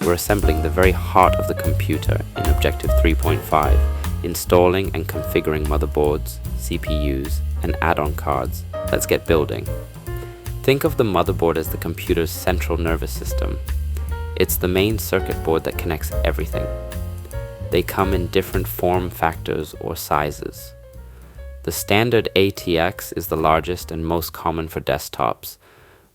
we're assembling the very heart of the computer in Objective 3.5, installing and configuring motherboards, CPUs, and add-on cards. Let's get building. Think of the motherboard as the computer's central nervous system. It's the main circuit board that connects everything. They come in different form factors or sizes. The standard ATX is the largest and most common for desktops.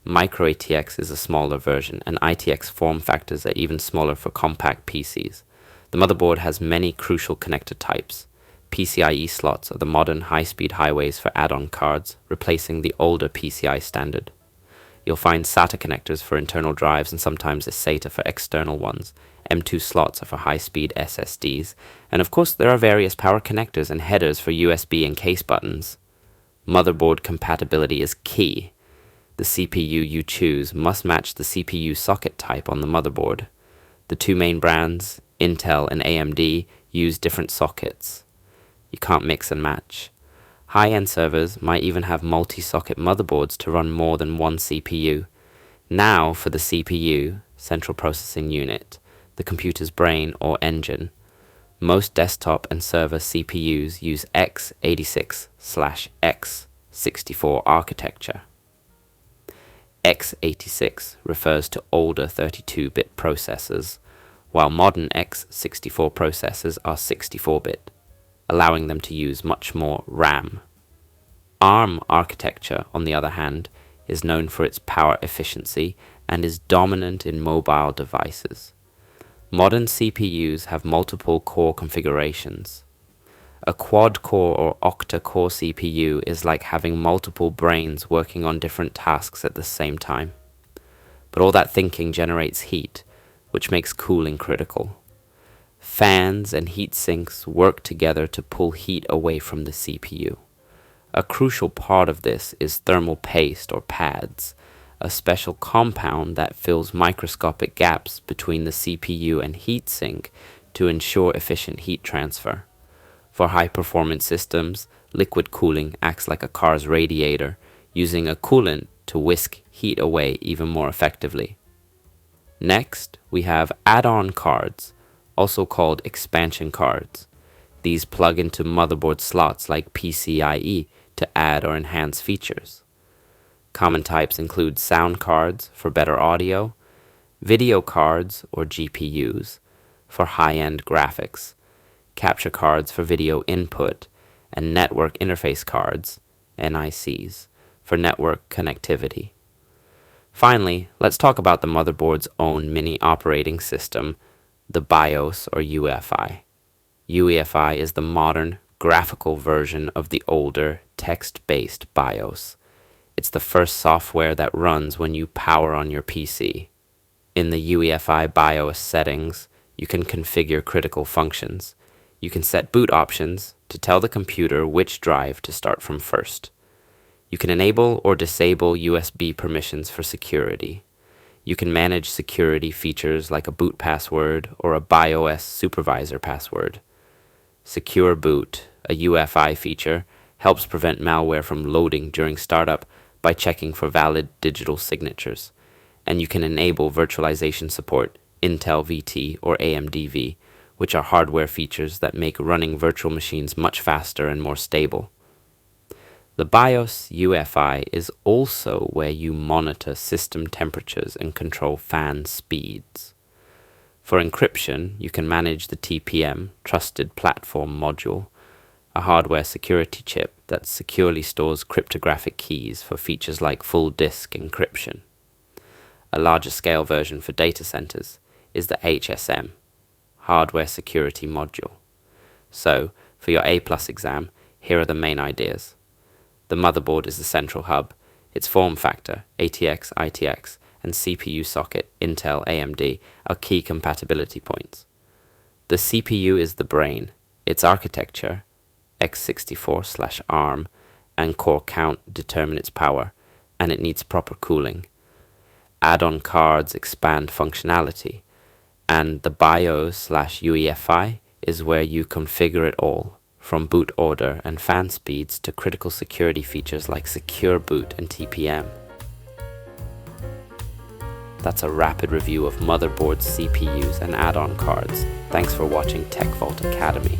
MicroATX is a smaller version, and ITX form factors are even smaller for compact PCs. The motherboard has many crucial connector types. PCIe slots are the modern high-speed highways for add-on cards, replacing the older PCI standard. You'll find SATA connectors for internal drives and sometimes a SATA for external ones. M2 slots are for high-speed SSDs. And of course, there are various power connectors and headers for USB and case buttons. Motherboard compatibility is key. The CPU you choose must match the CPU socket type on the motherboard. The two main brands, Intel and AMD, use different sockets. You can't mix and match. High-end servers might even have multi-socket motherboards to run more than one CPU. Now for the CPU, Central Processing Unit, the computer's brain or engine. Most desktop and server CPUs use x86/x64 architecture. x86 refers to older 32-bit processors, while modern x64 processors are 64-bit, allowing them to use much more RAM. ARM architecture, on the other hand, is known for its power efficiency and is dominant in mobile devices. Modern CPUs have multiple core configurations. A quad-core or octa-core CPU is like having multiple brains working on different tasks at the same time. But all that thinking generates heat, which makes cooling critical. Fans and heat sinks work together to pull heat away from the CPU. A crucial part of this is thermal paste or pads, a special compound that fills microscopic gaps between the CPU and heatsink to ensure efficient heat transfer. For high-performance systems, liquid cooling acts like a car's radiator, using a coolant to whisk heat away even more effectively. Next, we have add-on cards, also called expansion cards. These plug into motherboard slots like PCIe to add or enhance features. Common types include sound cards for better audio, video cards or GPUs for high-end graphics, capture cards for video input, and network interface cards, NICs, for network connectivity. Finally, let's talk about the motherboard's own mini operating system, the BIOS or UEFI. UEFI is the modern, graphical version of the older, text-based BIOS. It's the first software that runs when you power on your PC. In the UEFI BIOS settings, you can configure critical functions. You can set boot options to tell the computer which drive to start from first. You can enable or disable USB permissions for security. You can manage security features like a boot password or a BIOS supervisor password. Secure Boot, a UEFI feature, helps prevent malware from loading during startup by checking for valid digital signatures. And you can enable virtualization support, Intel VT or AMD V, which are hardware features that make running virtual machines much faster and more stable. The BIOS UEFI is also where you monitor system temperatures and control fan speeds. For encryption, you can manage the TPM, Trusted Platform Module, a hardware security chip that securely stores cryptographic keys for features like full disk encryption. A larger scale version for data centers is the HSM, Hardware Security Module. So, for your APlus exam, here are the main ideas. The motherboard is the central hub. Its form factor, ATX, ITX, and CPU socket, Intel, AMD, are key compatibility points. The CPU is the brain. Its architecture, x64/ARM, and core count determine its power, and it needs proper cooling. Add-on cards expand functionality, and the BIOS/UEFI is where you configure it all, from boot order and fan speeds to critical security features like Secure Boot and TPM. That's a rapid review of motherboards, CPUs, and add-on cards. Thanks for watching Tech Vault Academy.